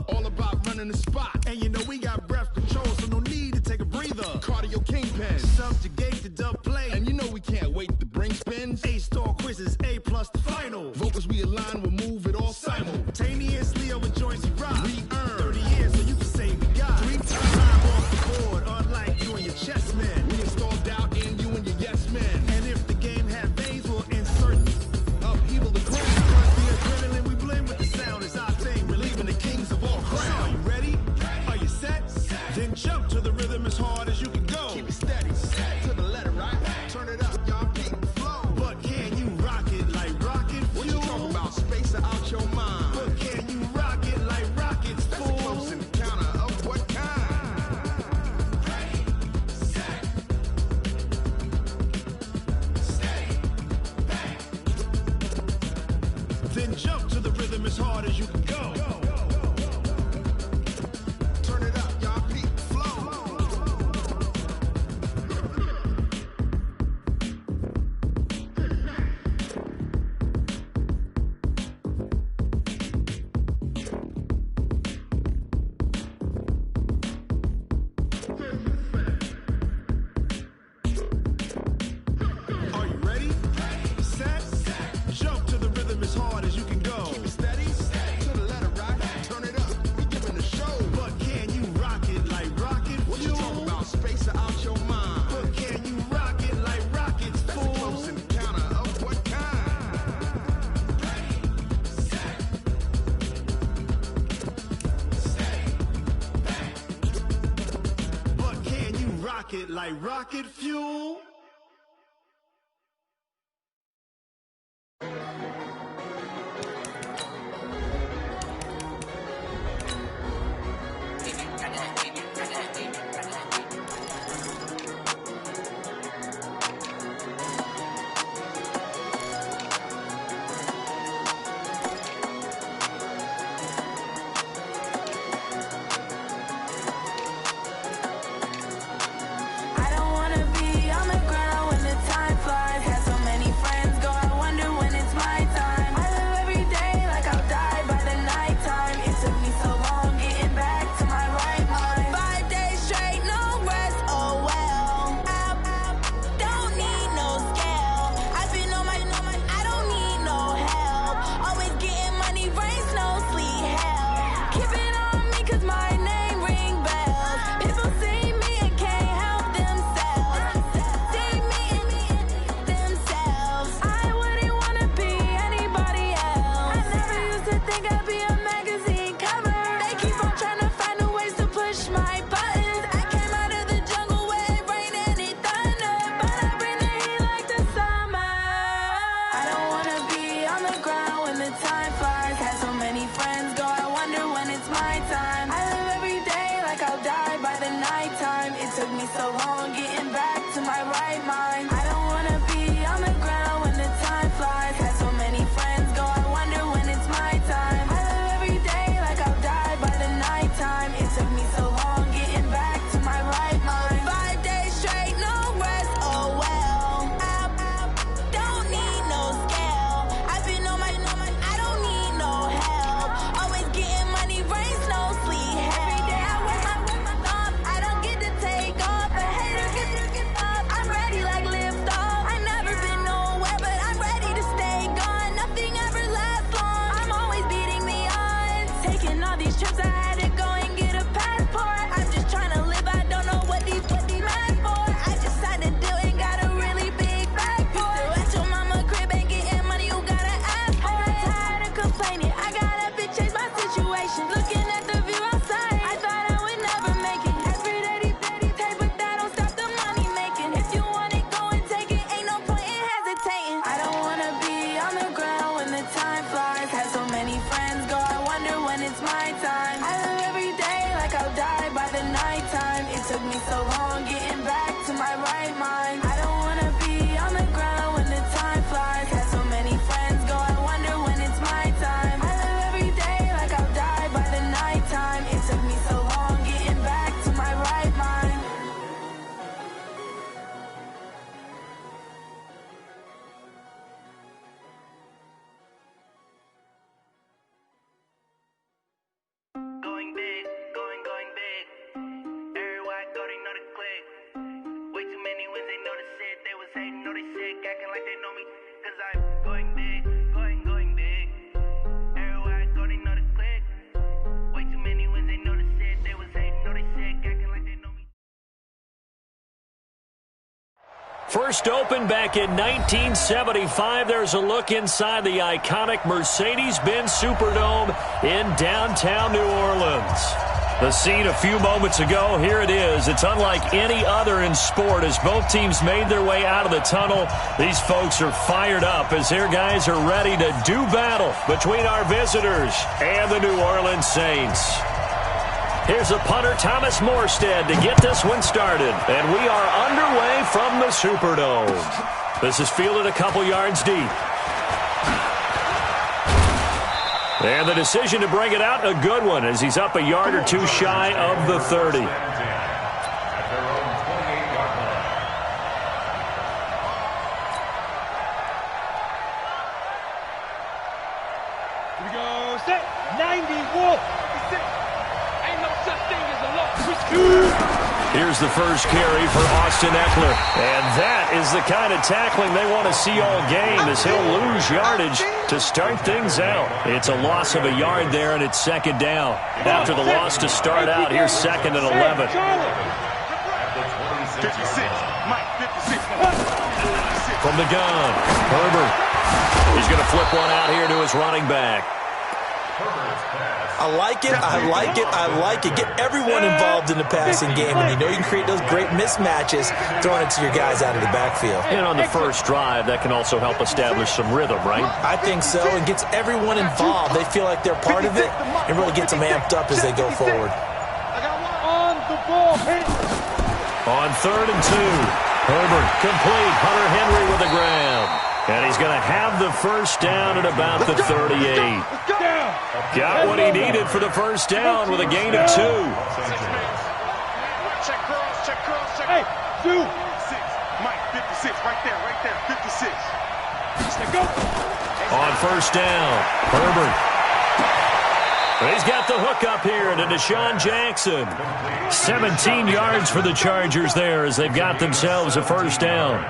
All about running the spot. And you know we got breath control, so no need to take a breather. Cardio kingpin. Subjugate the dub play. And you know we can't wait to bring spins. A-star quizzes, A+ the final. Vocals we align, we'll move it all simultaneously over joints we rock. We earn 30 years so you can say we got 3 times live off the board, unlike you and your chess men. We install doubt in you and your yes men. And if the game had veins, we'll insert upheaval the crown. Cause the adrenaline we blend with the sound is our thing. We're leaving the kings of all crowns. So are you ready? Are you set? Then jump to the rhythm as hard as you can go. Keep it steady, to the letter, right? Turn it up, y'all keep the flow. But can you rock it like rocket fuel? What you talking about? Space or out your mind? But can you rock it like rockets, That's fool? a close encounter of what kind? Ready, set, steady, bang. Then jump to the rhythm as hard as you can go. Turn it up, y'all keep the flow. Are you ready? Set, jump to the rhythm as hard as you can go. Keep it steady, to the letter, right? Turn it up, we giving the show. But can you rock it like rocket What you fuel? talking about? Space or out your mind? But can you rock it like rockets, That's a fool? close encounter of what kind? Ready, set, steady, bang. But can you rock it like rocket fuel? I don't wanna be on the ground when the time flies. Had so many friends go, I wonder when it's my time. I live every day like I'll die by the nighttime. It took me so long getting back to my right mind. 5 days straight, no rest, oh well. I don't need no scale. I've been on my, I don't need no help. Always getting money, rain, snow, sleet, hell. Keep it on me cause my name ring bells. People see me and can't help themselves. See me and themselves. I wouldn't wanna be anybody else. I never used to think I'd be a magazine cover. They keep on trying to find new ways to push my buttons. I came out of the jungle where it rained and it thundered, but I bring the heat like the summer. I don't wanna be on the ground when the time flies. Had so many friends go, I wonder when it's my time. I live every day like I'll die by the nighttime. It took me so long getting back to my right mind. I don't wanna be on the ground when the time flies. Had so many friends go, I wonder when it's my time. I live every day like I'll die by the nighttime. It took me so long getting back to my right mind. 5 days straight, no rest, oh well. I don't need no scale. I've been on my, I don't need no help. Always getting money, rain, snow, First opened back in 1975. There's a look inside the iconic Mercedes-Benz Superdome in downtown New Orleans. The scene a few moments ago, here it is. It's unlike any other in sport as both teams made their way out of the tunnel. These folks are fired up as their guys are ready to do battle between our visitors and the New Orleans Saints. Here's the punter, Thomas Morstead, to get this one started. And we are underway from the Superdome. This is fielded a couple yards deep. And the decision to bring it out, a good one, as he's up a yard or two shy of the 30. Here we go, set, 91. Ain't no such thing as a loss. Here's the first carry for Austin Eckler. And that is the kind of tackling they want to see all game as he'll lose yardage to start things out. It's a loss of a yard there, and it's second down. After the loss to start out, here's second and 11. 56, Mike, 56. From the gun, Herbert. He's going to flip one out here to his running back. I like it, I like it, I like it. Get everyone involved in the passing game, and you know you can create those great mismatches throwing it to your guys out of the backfield. And on the first drive, that can also help establish some rhythm, right? I think so, and gets everyone involved. They feel like they're part of it, and really gets them amped up as they go forward. On the ball, hit. On 3rd and 2, Herbert complete. Hunter Henry with the ground. And he's going to have the first down at about the 38. Got what he needed for the first down with a gain of 2. Check cross, check cross, check. Hey, 2. 6. Mike, 56, right there, 56. Let's go. On first down, Herbert. He's got the hook up here to Deshaun Jackson. 17 yards for the Chargers there as they've got themselves a first down.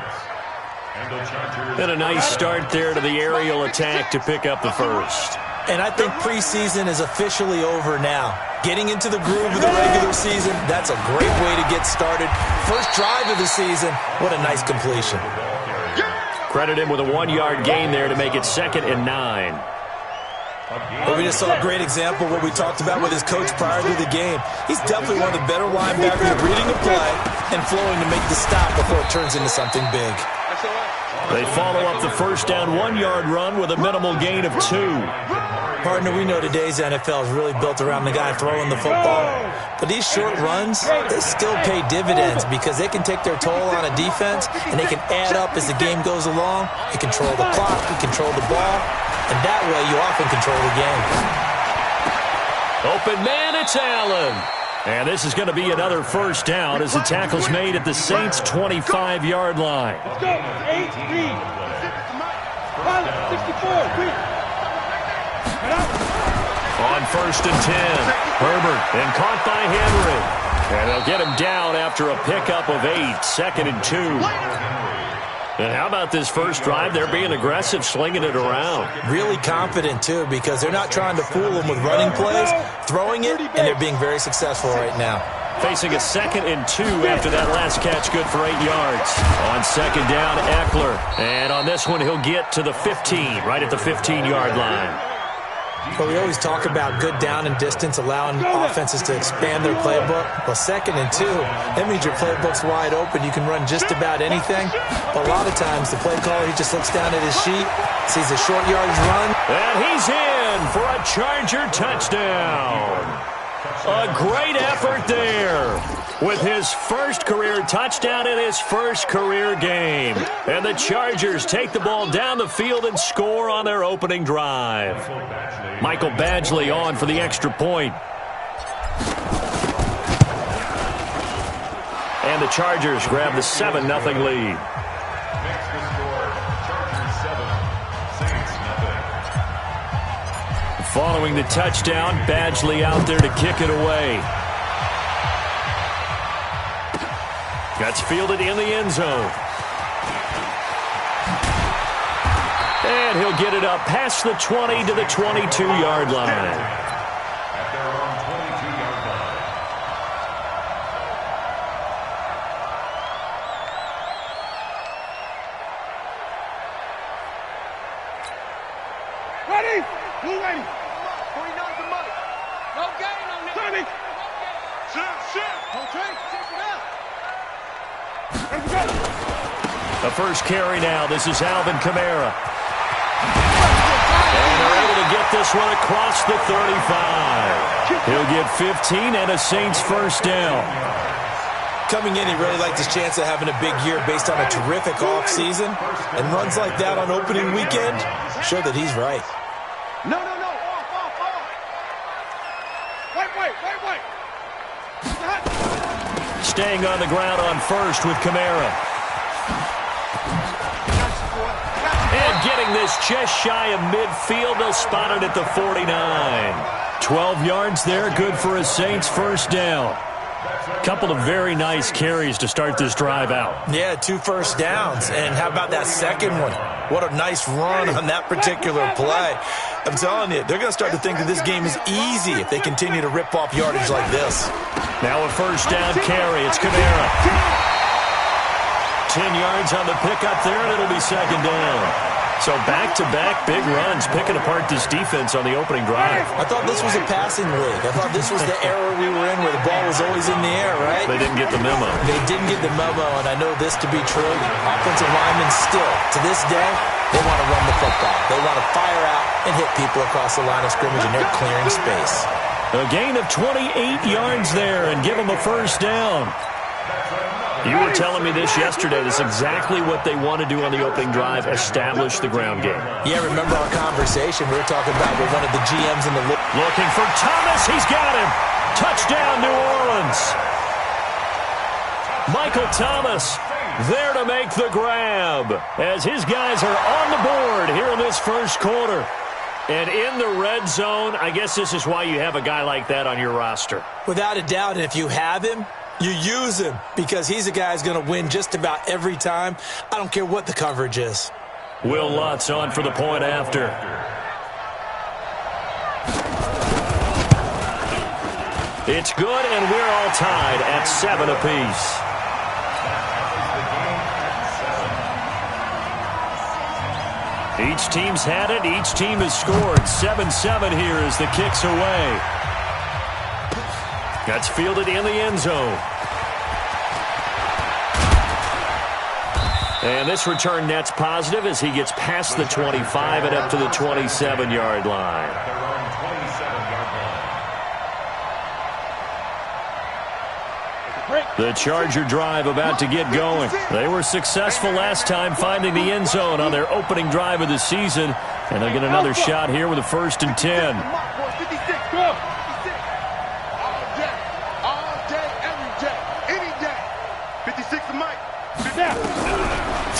And a nice start there to the aerial attack to pick up the first. And I think preseason is officially over now. Getting into the groove of the regular season, that's a great way to get started. First drive of the season, what a nice completion. Credit him with a 1-yard gain there to make it 2nd and 9. Well, we just saw a great example of what we talked about with his coach prior to the game. He's definitely one of the better linebackers at reading the play and flowing to make the stop before it turns into something big. They follow up the first down 1-yard run with a minimal gain of 2. Partner, we know today's NFL is really built around the guy throwing the football. But these short runs, they still pay dividends because they can take their toll on a defense and they can add up as the game goes along. You control the clock, you control the ball, and that way you often control the game. Open man, it's Allen. And this is going to be another first down as the tackle's made at the Saints' 25-yard line. Let's go. 8, read. 64, read. On 1st and 10, Herbert, and caught by Henry. And they'll get him down after a pickup of 8, 2nd and 2. And how about this first drive? They're being aggressive, slinging it around. Really confident, too, because they're not trying to fool them with running plays, throwing it, and they're being very successful right now. Facing a 2nd and 2 after that last catch, good for 8 yards. On 2nd down, Eckler. And on this one, he'll get to the 15, right at the 15-yard line. But we always talk about good down and distance, allowing offenses to expand their playbook. Well, 2nd and 2, that means your playbook's wide open. You can run just about anything. But a lot of times, the play caller, he just looks down at his sheet, sees a short yardage run. And he's in for a Charger touchdown. A great effort there with his first career touchdown in his first career game. And the Chargers take the ball down the field and score on their opening drive. Michael Badgley on for the extra point. And the Chargers grab the 7-0 lead. Following the touchdown, Badgley out there to kick it away. That's fielded in the end zone. And he'll get it up past the 20 to the 22-yard line. The first carry now. This is Alvin Kamara. And they're able to get this one across the 35. He'll get 15 and a Saints first down. Coming in, he really liked his chance of having a big year based on a terrific offseason. And runs like that on opening weekend show that he's right. No. Wait. Staying on the ground on first with Kamara. And getting this just shy of midfield. They'll spot it at the 49. 12 yards there, good for a Saints first down. Couple of very nice carries to start this drive out. Yeah, 2 first downs. And how about that second one? What a nice run on that particular play. I'm telling you, they're going to start to think that this game is easy if they continue to rip off yardage like this. Now a first down carry. It's Kamara. 10 yards on the pickup there, and it'll be second down. So back-to-back big runs, picking apart this defense on the opening drive. I thought this was a passing league. I thought this was the era we were in where the ball was always in the air, right? They didn't get the memo. They didn't get the memo, and I know this to be true. Offensive linemen still, to this day, they want to run the football. They want to fire out and hit people across the line of scrimmage, and they're clearing space. A gain of 28 yards there and give them a first down. You were telling me this yesterday. This is exactly what they want to do on the opening drive, establish the ground game. Yeah, remember our conversation we were talking about with one of the GMs in the league. Looking for Thomas. He's got him. Touchdown, New Orleans. Michael Thomas there to make the grab as his guys are on the board here in this first quarter. And in the red zone, I guess this is why you have a guy like that on your roster. Without a doubt, and if you have him, you use him because he's a guy who's going to win just about every time. I don't care what the coverage is. Will Lutz on for the point after. It's good, and we're all tied at 7 apiece. Each team's had it. Each team has scored. 7-7 here as the kick's away. That's fielded in the end zone. And this return net's positive as he gets past the 25 and up to the 27-yard line. The Charger drive about to get going. They were successful last time finding the end zone on their opening drive of the season. And they'll get another shot here with a 1st and 10.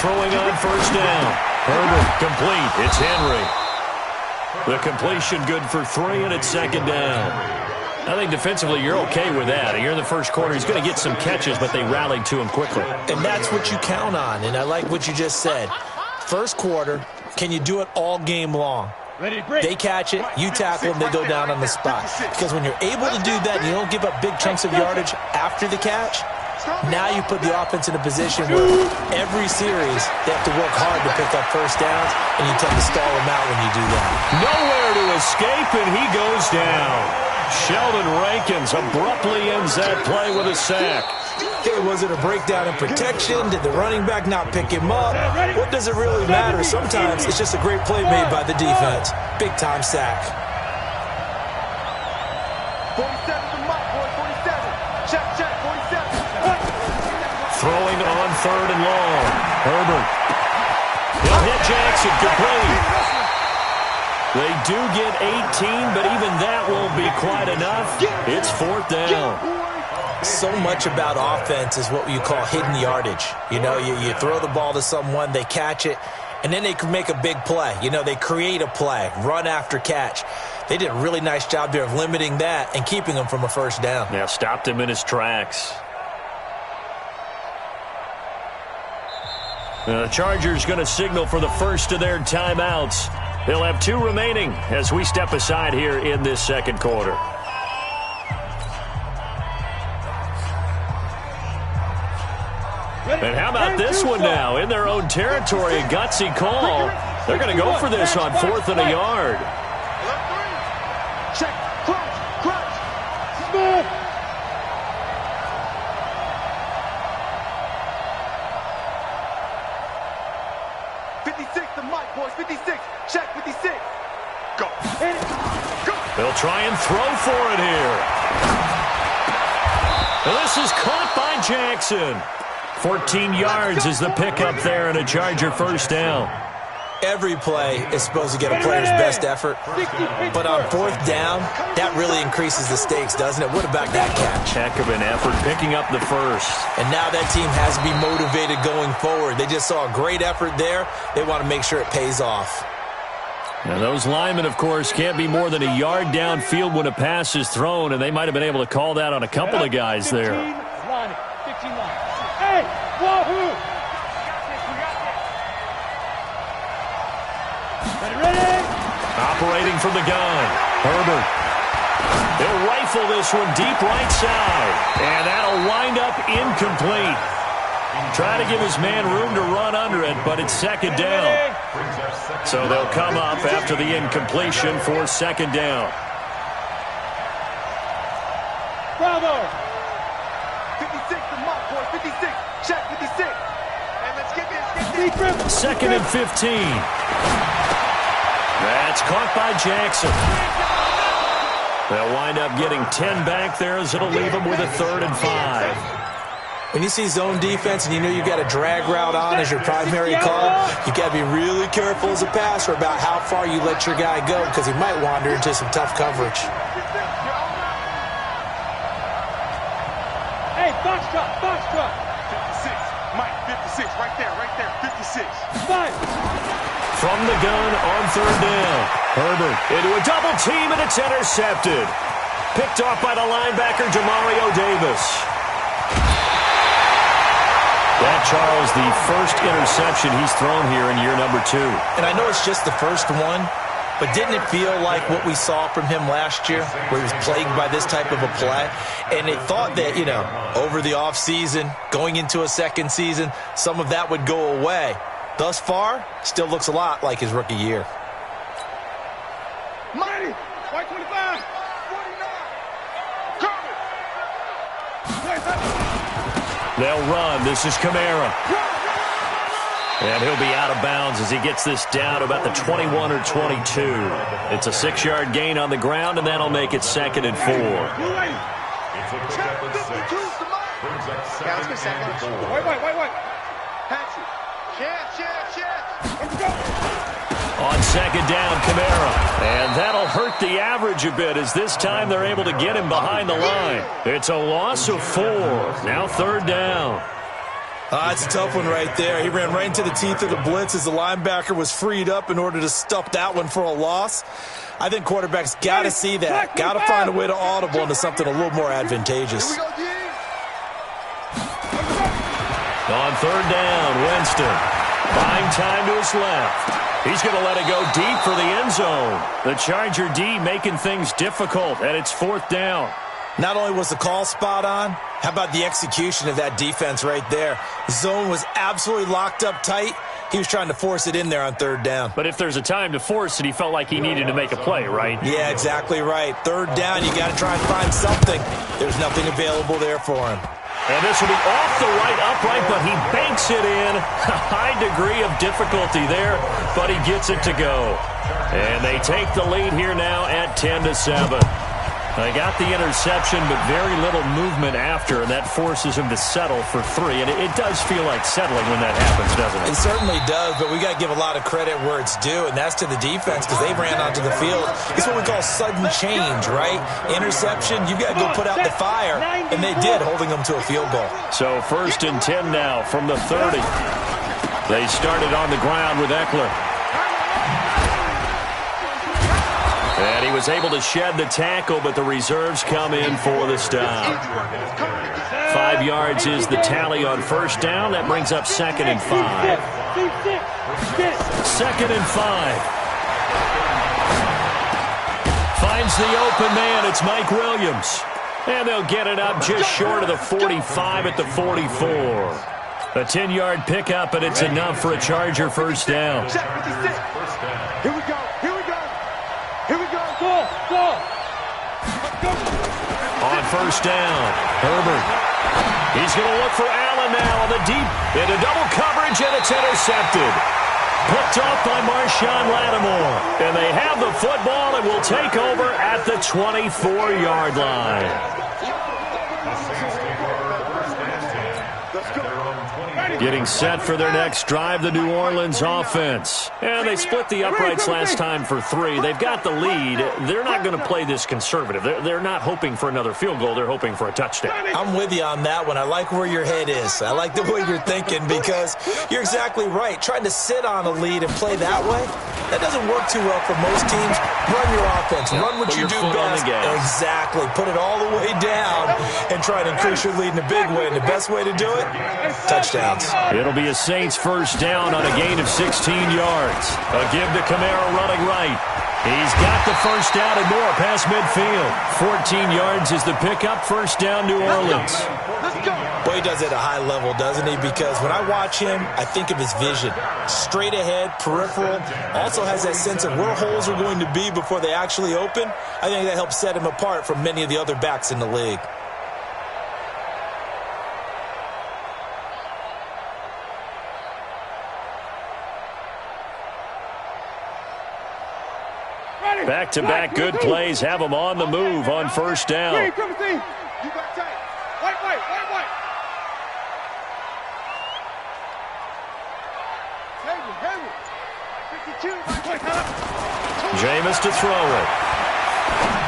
Throwing on first down. Herbert complete. It's Henry. The completion good for 3, and it's second down. I think defensively you're okay with that. You're in the first quarter. He's going to get some catches, but they rallied to him quickly. And that's what you count on, and I like what you just said. First quarter, can you do it all game long? They catch it, you tackle them, they go down on the spot. Because when you're able to do that and you don't give up big chunks of yardage after the catch, now you put the offense in a position where every series they have to work hard to pick up first downs, and you tend to stall them out when you do that. Nowhere to escape, and he goes down. Sheldon Rankins abruptly ends that play with a sack. Okay, was it a breakdown in protection? Did the running back not pick him up? What does it really matter? Sometimes it's just a great play made by the defense. Big-time sack. 47 from Mike, boy, 47. Check, 47. Throwing on 3rd and long. Herbert. He'll hit Jackson complete. They do get 18, but even that won't be quite enough. It's 4th down. So much about offense is what you call hidden yardage. You know, you throw the ball to someone, they catch it, and then they can make a big play. You know, they create a play, run after catch. They did a really nice job there of limiting that and keeping him from a first down. Yeah, stopped him in his tracks. The Chargers going to signal for the first of their timeouts. They'll have 2 remaining as we step aside here in this second quarter. And how about this one now? In their own territory, a gutsy call. They're going to go for this on 4th and a yard. Check, crouch, smooth. try and throw for it here. And this is caught by Jackson. 14 yards is the pickup there and a Charger first down. Every play is supposed to get a player's best effort, but on fourth down, that really increases the stakes, doesn't it? What about that catch? Heck of an effort, picking up the first. And now that team has to be motivated going forward. They just saw a great effort there. They want to make sure it pays off. Now, those linemen, of course, can't be more than a yard downfield when a pass is thrown, and they might have been able to call that on a couple of guys there. 15 line. Hey, wahoo! Ready? Operating from the gun, Herbert. They'll rifle this one deep right side, and that'll wind up incomplete. Try to give his man room to run under it, but it's second down. So they'll come up after the incompletion for second down. Bravo! 56, the mark, boy. 56. Check 56. And let's get this. Second and 15. That's caught by Jackson. They'll wind up getting 10 back there as it'll leave them with a 3rd and 5. When you see zone defense and you know you've got a drag route on as your primary call, you've got to be really careful as a passer about how far you let your guy go because he might wander into some tough coverage. Hey, box truck. 56. Mike, 56. Right there. 56. 5. From the gun on 3rd down. Herbert into a double team, and it's intercepted. Picked off by the linebacker, Demario Davis. That, Charles, the first interception he's thrown here in year number 2. And I know it's just the first one, but didn't it feel like what we saw from him last year, where he was plagued by this type of a play? And it thought that, you know, over the offseason, going into a second season, some of that would go away. Thus far, still looks a lot like his rookie year. Mighty. White 25. 49. They'll run. This is Kamara. And he'll be out of bounds as he gets this down about the 21 or 22. It's a 6-yard gain on the ground, and that'll make it 2nd and 4. Wait. On 2nd down, Kamara. And that'll hurt the average a bit as this time they're able to get him behind the line. It's a loss of 4. Now 3rd down. It's a tough one right there. He ran right into the teeth of the blitz as the linebacker was freed up in order to stuff that one for a loss. I think quarterbacks got to see that. Got to find a way to audible into something a little more advantageous. On 3rd down, Winston. Buying time to his left. He's going to let it go deep for the end zone. The Charger D making things difficult, and it's 4th down. Not only was the call spot on, how about the execution of that defense right there? The zone was absolutely locked up tight. He was trying to force it in there on 3rd down. But if there's a time to force it, he felt like he needed to make a play, right? Yeah, exactly right. 3rd down, you got to try and find something. There's nothing available there for him. And this will be off the right upright, but he banks it in. A high degree of difficulty there, but he gets it to go. And they take the lead here now at 10-7. They got the interception, but very little movement after, and that forces him to settle for 3. And it does feel like settling when that happens, doesn't it? It certainly does, but we got to give a lot of credit where it's due, and that's to the defense because they ran onto the field. It's what we call sudden change, right? Interception, you've got to go put out the fire, and they did, holding them to a field goal. So 1st and 10 now from the 30. They started on the ground with Eckler. And he was able to shed the tackle, but the reserves come in for the stop. 5 yards is the tally on 1st down. That brings up 2nd and 5. 2nd and 5. Finds the open man. It's Mike Williams. And they'll get it up just short of the 45 at the 44. A 10-yard pickup, and it's enough for a Charger first down. Here we go. Go. On 1st down, Herbert. He's going to look for Allen now on the deep. Into double coverage, and it's intercepted. Picked off by Marshawn Lattimore. And they have the football and will take over at the 24-yard line. Getting set for their next drive, the New Orleans offense. And they split the uprights last time for 3. They've got the lead. They're not going to play this conservative. They're not hoping for another field goal. They're hoping for a touchdown. I'm with you on that one. I like where your head is. I like the way you're thinking because you're exactly right. Trying to sit on a lead and play that way, that doesn't work too well for most teams. Run your offense. Run what you do best. Exactly. Put it all the way down and try to increase your lead in a big way. And the best way to do it, touchdowns. It'll be a Saints first down on a gain of 16 yards. A give to Kamara running right. He's got the first down and more past midfield. 14 yards is the pickup. First down, New Orleans. Boy, he does it at a high level, doesn't he? Because when I watch him, I think of his vision. Straight ahead, peripheral. Also has that sense of where holes are going to be before they actually open. I think that helps set him apart from many of the other backs in the league. Back-to-back good plays have them on the move on first down. You got tight. White. Jameis to throw it.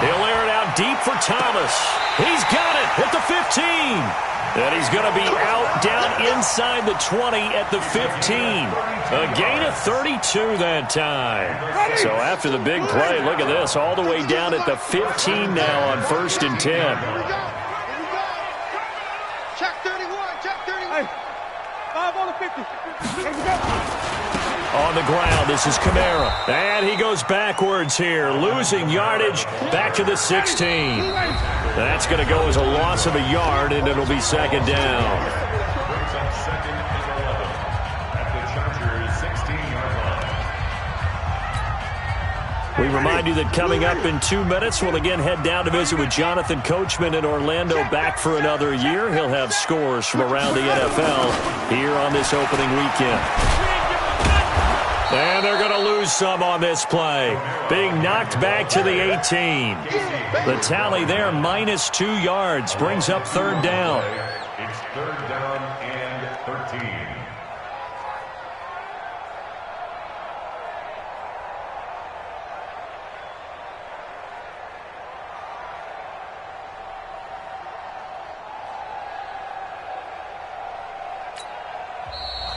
He'll air it out deep for Thomas. He's got it at the 15. And he's going to be out down inside the 20 at the 15. A gain of 32 that time. So after the big play, look at this, all the way down at the 15 now on 1st and 10. Here we go. Check 31. Hey, 5 on the 50. Here we go. On the ground, this is Kamara. And he goes backwards here, losing yardage back to the 16. That's going to go as a loss of a yard, and it'll be second down. We remind you that coming up in 2 minutes, we'll again head down to visit with Jonathan Coachman in Orlando, back for another year. He'll have scores from around the NFL here on this opening weekend. And they're going to lose some on this play. Being knocked back to the 18. The tally there, minus 2 yards, brings up third down. It's third down and 13.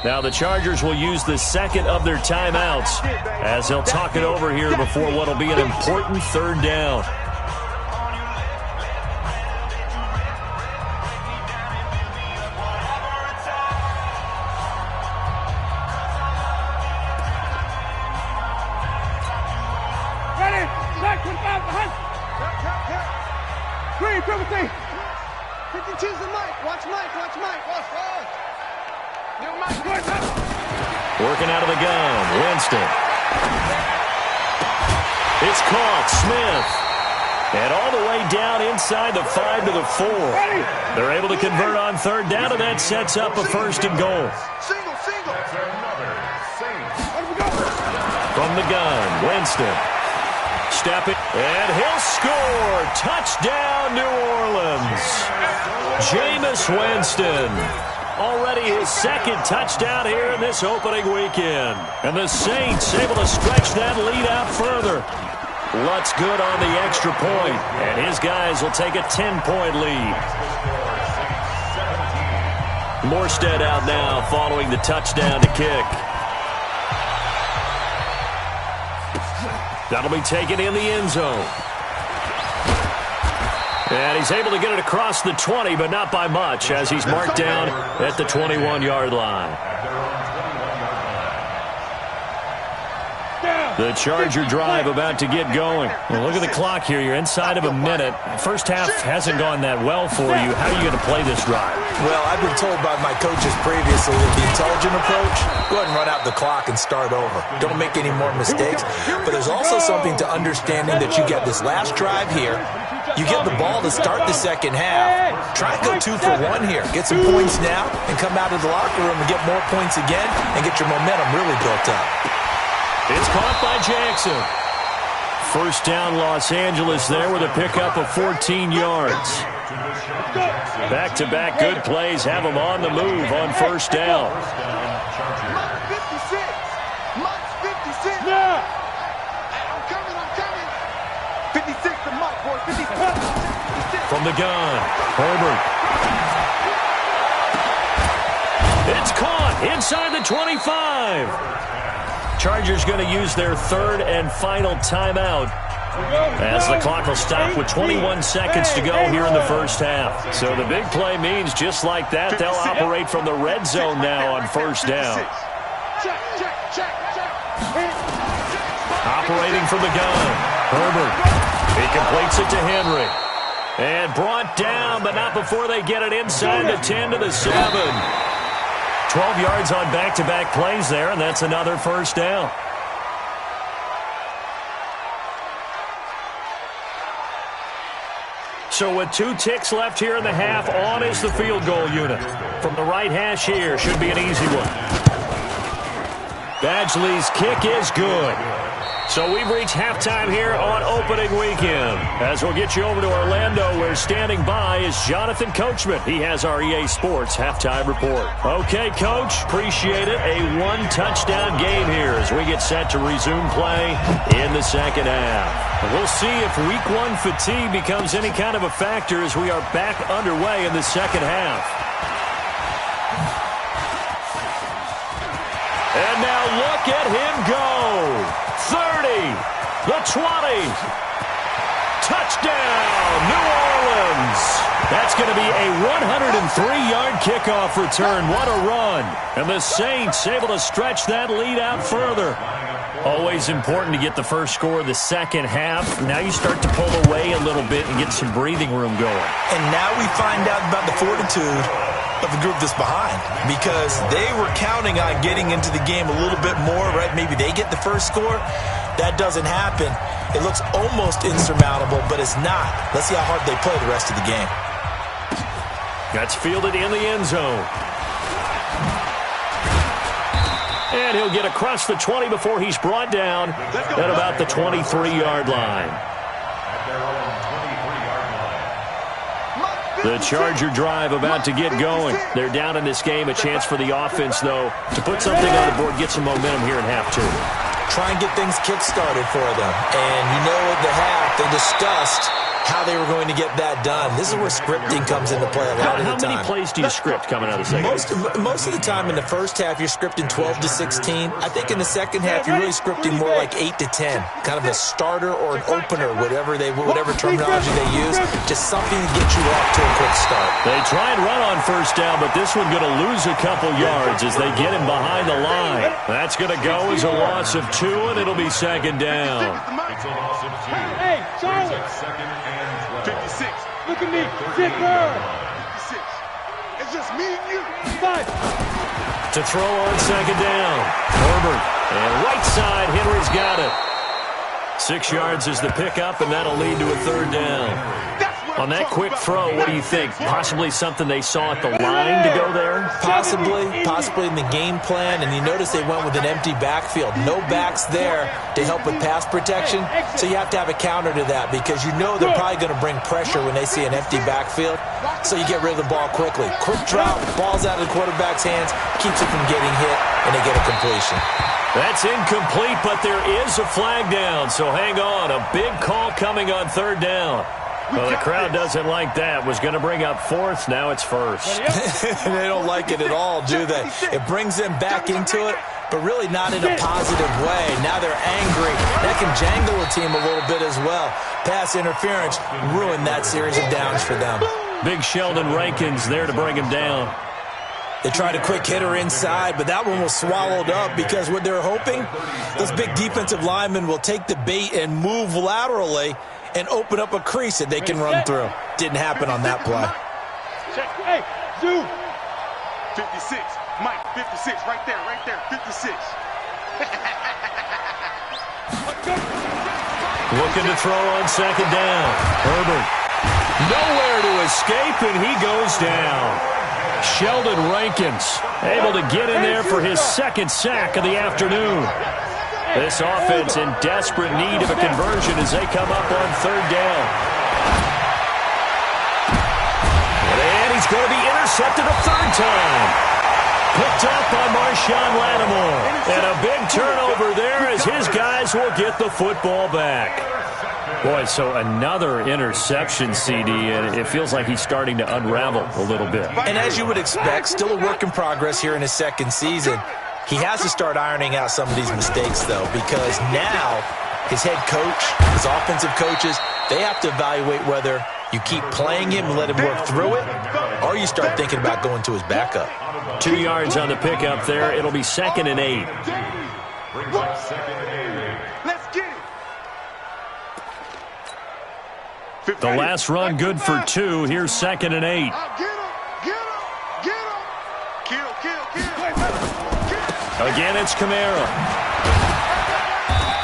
Now the Chargers will use the second of their timeouts as they'll talk it over here before what will be an important third down. Ready? Back 25 behind. Green, triple T. 52's the Mike. Watch Mike. Watch. Working out of the gun, Winston. It's caught, Smith. And all the way down inside the 5 to the 4. They're able to convert on third down, and that sets up a first and goal. Single. From the gun, Winston. Stepping, and he'll score. Touchdown, New Orleans. Jameis Winston. Already his second touchdown here in this opening weekend. And the Saints able to stretch that lead out further. Lutz good on the extra point, and his guys will take a 10-point lead. Morstead out now following the touchdown to kick. That'll be taken in the end zone. And he's able to get it across the 20, but not by much, as he's marked down at the 21-yard line. The Charger drive about to get going. Well, look at the clock here. You're inside of a minute. First half hasn't gone that well for you. How are you going to play this drive? Well, I've been told by my coaches previously that the intelligent approach, go ahead and run out the clock and start over. Don't make any more mistakes. But there's also something to understanding that you get this last drive here. You get the ball to start the second half. Try and go 2 for 1 here. Get some points now and come out of the locker room and get more points again and get your momentum really built up. It's caught by Jackson. First down, Los Angeles there with a pickup of 14 yards. Back-to-back good plays have them on the move on first down. Mike 56. Mike's 56. Now. I'm coming. 56 to Mike, boy. 56. From the gun, Herbert. It's caught inside the 25. Chargers going to use their third and final timeout as the clock will stop with 21 seconds to go here in the first half. So the big play means just like that, they'll operate from the red zone now on first down. Operating from the gun, Herbert. He completes it to Henry. And brought down, but not before they get it inside the 10 to the 7. 12 yards on back-to-back plays there, and that's another first down. So with 2 ticks left here in the half, on is the field goal unit. From the right hash here, should be an easy one. Badgley's kick is good. So we've reached halftime here on opening weekend. As we'll get you over to Orlando, where standing by is Jonathan Coachman. He has our EA Sports halftime report. Okay, Coach, appreciate it. A 1-touchdown game here as we get set to resume play in the second half. We'll see if week 1 fatigue becomes any kind of a factor as we are back underway in the second half. And now look at him go. 30, the 20, touchdown, New Orleans. That's going to be a 103-yard kickoff return. What a run. And the Saints able to stretch that lead out further. Always important to get the first score of the second half. Now you start to pull away a little bit and get some breathing room going. And now we find out about the fortitude of the group that's behind, because they were counting on getting into the game a little bit more, right? Maybe they get the first score. That doesn't happen. It looks almost insurmountable, but it's not. Let's see how hard they play the rest of the game. That's fielded in the end zone. And he'll get across the 20 before he's brought down at about the 23-yard line. The Charger drive about to get going. They're down in this game. A chance for the offense, though, to put something on the board, get some momentum here in half 2. Try and get things kick-started for them. And you know at the half, they discussed how they were going to get that done. This is where scripting comes into play a lot of the time. How many plays do you script coming out of the second half? Most of the time in the first half, you're scripting 12 to 16. I think in the second half, you're really scripting more like 8 to 10. Kind of a starter or an opener, whatever terminology they use. Just something to get you off to a quick start. They try and run on first down, but this one going to lose a couple yards as they get him behind the line. That's going to go as a loss of 2, and it'll be second down. Hey, Charlie. 56. Look at me. Sit down. 56. It's just me and you. 5. To throw on second down. Herbert. And right side, Henry's got it. 6 yards is the pickup, and that'll lead to a third down. On that quick throw, what do you think? Possibly something they saw at the line to go there? Possibly in the game plan, and you notice they went with an empty backfield. No backs there to help with pass protection, so you have to have a counter to that because you know they're probably going to bring pressure when they see an empty backfield, so you get rid of the ball quickly. Quick drop, ball's out of the quarterback's hands, keeps it from getting hit, and they get a completion. That's incomplete, but there is a flag down, so hang on. A big call coming on third down. Well, the crowd doesn't like that. Was going to bring up fourth. Now it's first. They don't like it at all, do they? It brings them back into it, but really not in a positive way. Now they're angry. That can jangle a team a little bit as well. Pass interference ruined that series of downs for them. Big Sheldon Rankins there to bring him down. They tried a quick hitter inside, but that one was swallowed up because what they're hoping, those big defensive linemen will take the bait and move laterally and open up a crease that they can run through. Didn't happen on that play. Hey, Zoo. 56. Mike, 56. Right there, 56. Looking to throw on second down. Herbert Nowhere to escape, and he goes down. Sheldon Rankins able to get in there for his second sack of the afternoon. This offense in desperate need of a conversion as they come up on third down. And he's going to be intercepted a third time. Picked up by Marshawn Lattimore. And a big turnover there as his guys will get the football back. Boy, so another interception, CD, and it feels like he's starting to unravel a little bit. And as you would expect, still a work in progress here in his second season. He has to start ironing out some of these mistakes, though, because now his head coach, his offensive coaches, they have to evaluate whether you keep playing him and let him work through it, or you start thinking about going to his backup. 2 yards on the pickup there. It'll be 2nd and 8. Let's get it. The last run good for 2. Here's 2nd and 8. Get him. Kill. Again, it's Kamara.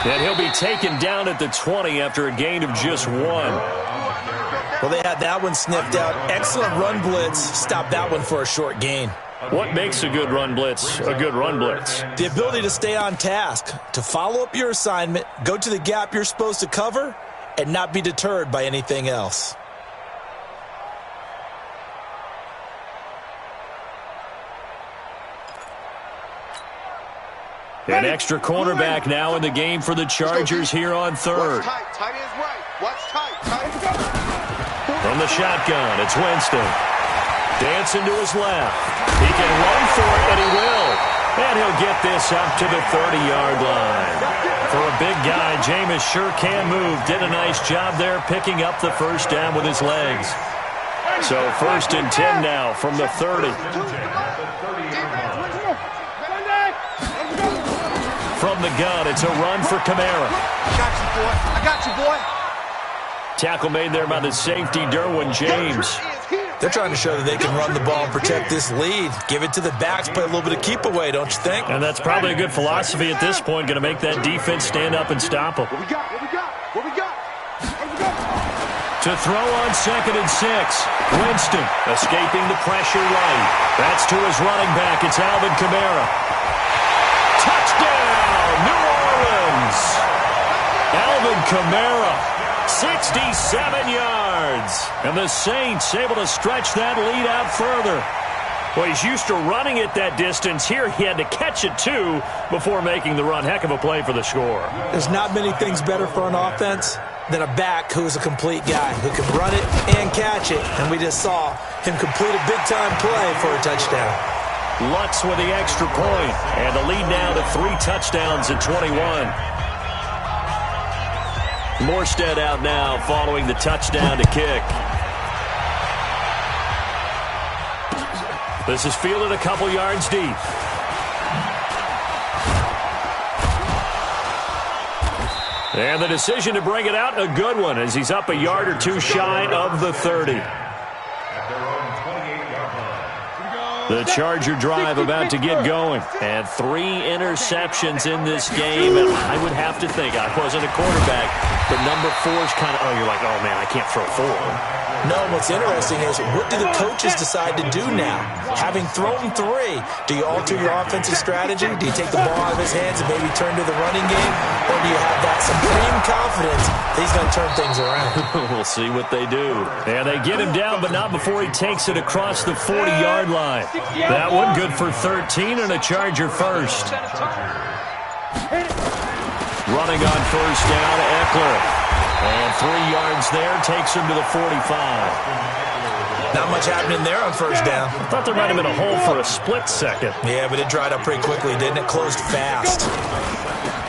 And he'll be taken down at the 20 after a gain of just 1. Well, they had that one sniffed out. Excellent run blitz. Stopped that one for a short gain. What makes a good run blitz a good run blitz? The ability to stay on task, to follow up your assignment, go to the gap you're supposed to cover, and not be deterred by anything else. An extra cornerback now in the game for the Chargers here on third. Tight ends right. Watch tight. From the shotgun, it's Winston. Dancing to his left. He can run for it, and he will. And he'll get this up to the 30-yard line. For a big guy, Jameis sure can move. Did a nice job there picking up the first down with his legs. So 1st and 10 now from the 30. From the gun, it's a run for Kamara. I got you, boy. Tackle made there by the safety, Derwin James. They're trying to show that they can run the ball and protect this lead. Give it to the backs, play a little bit of keep away, don't you think? And that's probably a good philosophy at this point, going to make that defense stand up and stop them. What we got? To throw on 2nd and 6. Winston escaping the pressure right. That's to his running back. It's Alvin Kamara. Touchdown, New Orleans. Alvin Kamara, 67 yards. And the Saints able to stretch that lead out further. Well, he's used to running it that distance. Here he had to catch it, too, before making the run. Heck of a play for the score. There's not many things better for an offense than a back who's a complete guy, who can run it and catch it. And we just saw him complete a big-time play for a touchdown. Lutz with the extra point, and the lead now to 3 touchdowns at 21. Morstead out now following the touchdown to kick. This is fielded a couple yards deep. And the decision to bring it out, a good one, as he's up a yard or 2 shy of the 30. The Charger drive about to get going. And 3 interceptions in this game. And I would have to think, I wasn't a quarterback, but number 4 is kind of, you're like, oh, man, I can't throw 4. No, what's interesting is, what do the coaches decide to do now? Having thrown 3, do you alter your offensive strategy? Do you take the ball out of his hands and maybe turn to the running game? Or do you have that supreme confidence that he's going to turn things around? We'll see what they do. And they get him down, but not before he takes it across the 40-yard line. That one good for 13 and a Charger first. Running on first down, Eckler. And 3 yards there takes him to the 45. Not much happening there on first down. I thought there might have been a hole for a split second. Yeah, but it dried up pretty quickly, didn't it? Closed fast.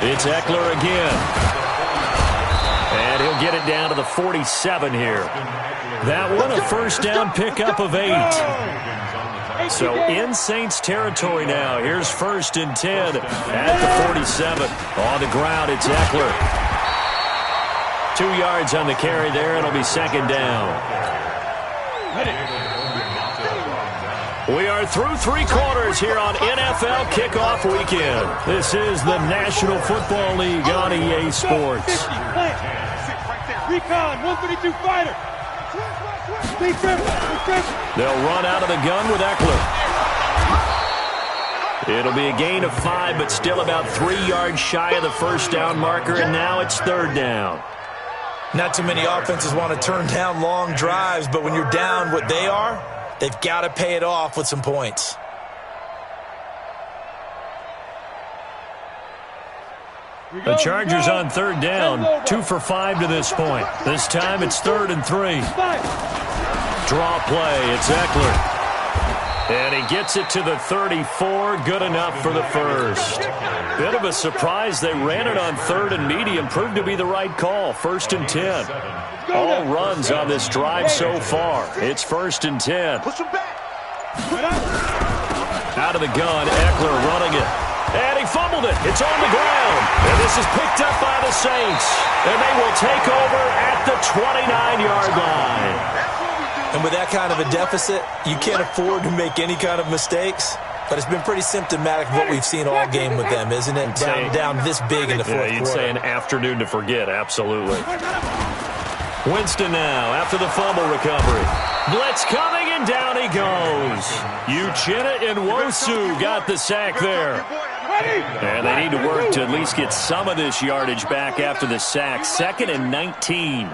It's Eckler again. And he'll get it down to the 47 here. That one a first down pickup of 8. So in Saints territory now. Here's 1st and 10 at the 47. On the ground, it's Eckler. 2 yards on the carry there. It'll be 2nd down. We are through 3 quarters here on NFL Kickoff Weekend. This is the National Football League on EA Sports. Recon, 132 fighter. They'll run out of the gun with Eckler. It'll be a gain of 5, but still about 3 yards shy of the first down marker, and now it's third down. Not too many offenses want to turn down long drives, but when you're down what they are, they've got to pay it off with some points. The Chargers on third down, 2 for 5 to this point. This time it's 3rd and 3. Draw play, it's Eckler. And he gets it to the 34, good enough for the first. Bit of a surprise, they ran it on 3rd and medium, proved to be the right call, 1st and 10. All runs on this drive so far. It's 1st and 10. Out of the gun, Eckler running it. And he fumbled it. It's on the ground. And this is picked up by the Saints. And they will take over at the 29-yard line. And with that kind of a deficit, you can't afford to make any kind of mistakes. But it's been pretty symptomatic of what we've seen all game with them, isn't it? Down this big in the fourth quarter. You'd say an afternoon to forget, absolutely. Winston now after the fumble recovery. Blitz coming, and down he goes. Uchenna Nwosu got the sack there. And they need to work to at least get some of this yardage back after the sack. 2nd and 19.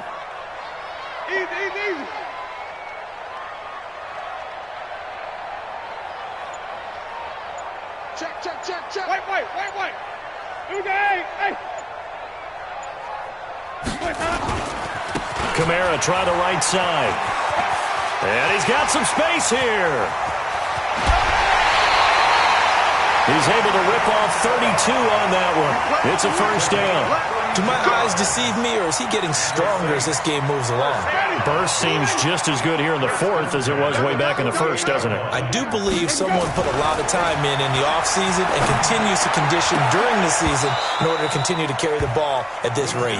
Check. Wait. Hey. Kamara try the right side. And he's got some space here. He's able to rip off 32 on that one. It's a first down. Do my eyes deceive me, or is he getting stronger as this game moves along? Burst seems just as good here in the fourth as it was way back in the first, doesn't it? I do believe someone put a lot of time in the offseason and continues to condition during the season in order to continue to carry the ball at this rate.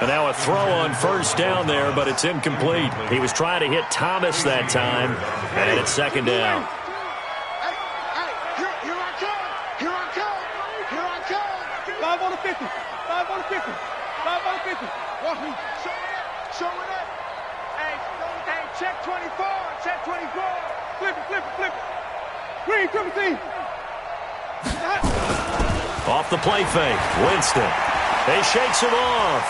And now a throw on first down there, but it's incomplete. He was trying to hit Thomas that time, and it's second down. Show it up. Hey, check 24. Flip it. Green, triple team. Off the play fake, Winston. He shakes him off.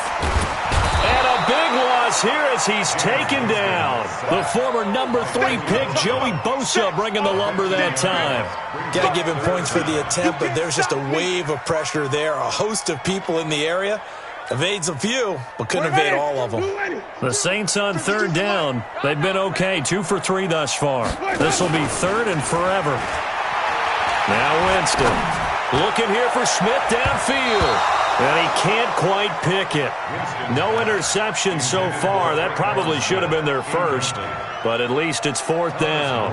And a big loss here as he's taken down. The former number 3 pick, Joey Bosa, bringing the lumber that time. Got to give him points for the attempt, but there's just a wave of pressure there. A host of people in the area. Evades a few, but couldn't evade all of them. The Saints on third down. They've been okay, 2 for 3 thus far. This will be 3rd and forever. Now Winston looking here for Smith downfield. And he can't quite pick it. No interception so far. That probably should have been their first, but at least it's 4th down.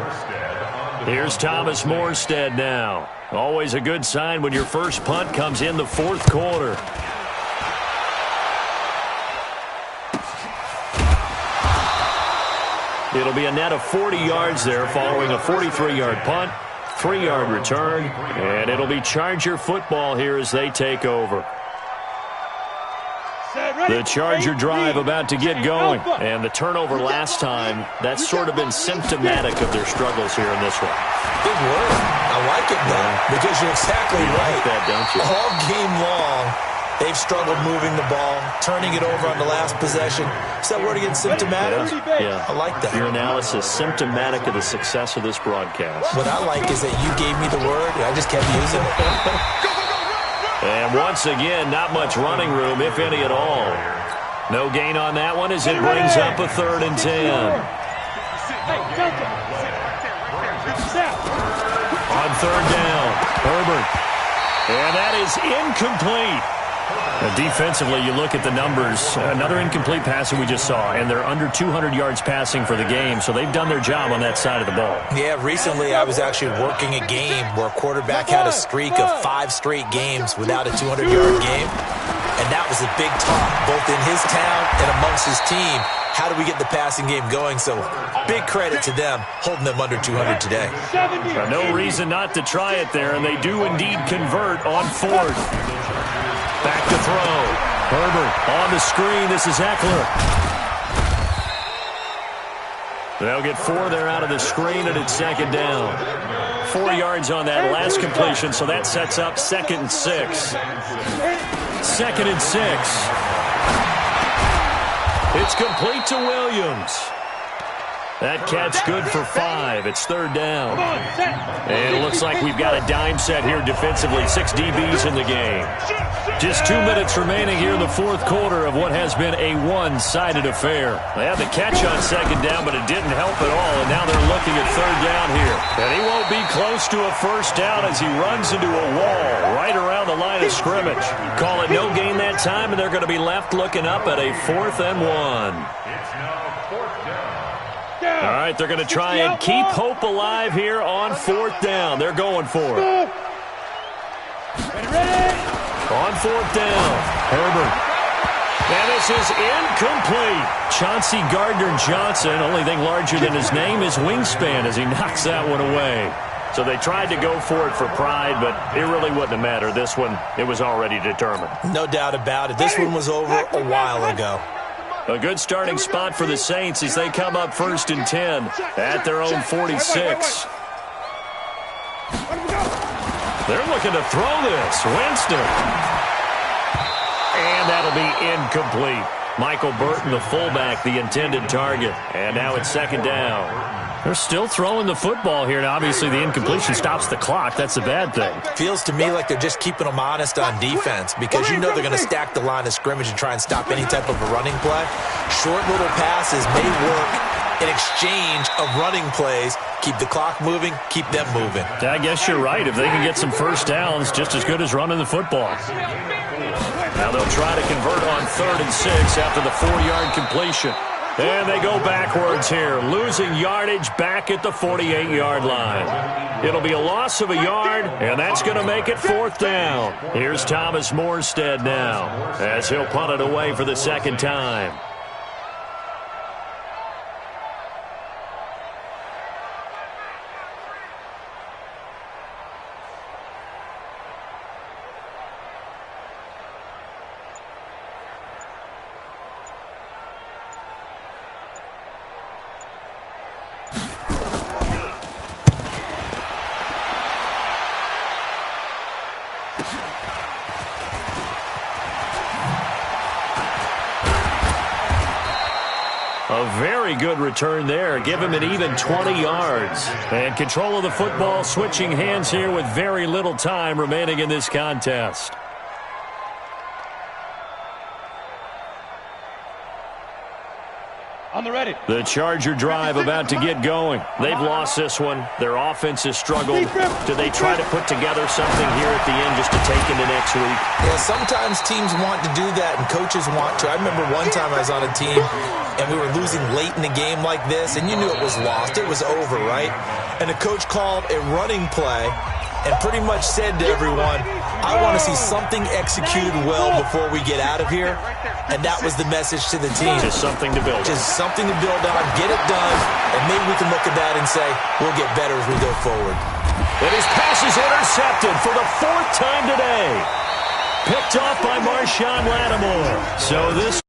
Here's Thomas Morstead now. Always a good sign when your first punt comes in the 4th quarter. It'll be a net of 40 yards there following a 43-yard punt, 3-yard return, and it'll be Charger football here as they take over. The Charger drive about to get going, and the turnover last time, that's sort of been symptomatic of their struggles here in this one. Big word. I like it, though, because you're exactly right. Like that, don't you? All game long, they've struggled moving the ball, turning it over on the last possession. Is that word again, symptomatic? Yeah. I like that. Your analysis, symptomatic of the success of this broadcast. What I like is that you gave me the word, and I just kept using it. And once again, not much running room, if any at all. No gain on that one as it brings up a 3rd and 10. On third down, Herbert. And that is incomplete. Defensively, you look at the numbers. Another incomplete passing we just saw, and they're under 200 yards passing for the game, so they've done their job on that side of the ball. Yeah, recently I was actually working a game where a quarterback had a streak of 5 straight games without a 200-yard game, and that was a big talk, both in his town and amongst his team. How do we get the passing game going? So big credit to them, holding them under 200 today. No reason not to try it there, and they do indeed convert on 4th. Back to throw. Herbert on the screen. This is Eckler. They'll get 4 there out of the screen, and it's second down. 4 yards on that last completion, so that sets up 2nd and 6. 2nd and 6. It's complete to Williams. That catch good for 5. It's 3rd down. And it looks like we've got a dime set here defensively. 6 DBs in the game. Just 2 minutes remaining here in the 4th quarter of what has been a one-sided affair. They had the catch on 2nd down, but it didn't help at all. And now they're looking at 3rd down here. And he won't be close to a 1st down as he runs into a wall right around the line of scrimmage. Call it no gain that time, and they're going to be left looking up at a 4th and 1. All right, they're going to try and keep hope alive here on 4th down. They're going for it. On 4th down, Herbert. And this is incomplete. Chauncey Gardner-Johnson, only thing larger than his name is wingspan as he knocks that one away. So they tried to go for it for pride, but it really wouldn't have mattered. This one, it was already determined. No doubt about it. This one was over a while ago. A good starting spot for the Saints as they come up 1st and 10 at their own 46. They're looking to throw this. Winston. And that'll be incomplete. Michael Burton, the fullback, the intended target. And now it's 2nd down. They're still throwing the football here. Now, obviously, the incompletion stops the clock. That's a bad thing. Feels to me like they're just keeping them honest on defense because you know they're going to stack the line of scrimmage and try and stop any type of a running play. Short little passes may work in exchange of running plays. Keep the clock moving, keep them moving. I guess you're right. If they can get some 1st downs, just as good as running the football. Now they'll try to convert on 3rd and 6 after the 4-yard completion. And they go backwards here, losing yardage back at the 48-yard line. It'll be a loss of a yard, and that's going to make it 4th down. Here's Thomas Morstead now as he'll punt it away for the 2nd time. A very good return there. Give him an even 20 yards. And control of the football switching hands here with very little time remaining in this contest. On the ready. The Charger drive about to get going. They've lost this one. Their offense has struggled. Do they try to put together something here at the end just to take into next week? Yeah, sometimes teams want to do that and coaches want to. I remember one time I was on a team and we were losing late in a game like this and you knew it was lost. It was over, right? And the coach called a running play and pretty much said to everyone, I want to see something executed well before we get out of here. And that was the message to the team. Just something to build on. Just something to build on, get it done, and maybe we can look at that and say, we'll get better as we go forward. And his pass is intercepted for the 4th time today. Picked off by Marshawn Lattimore. So this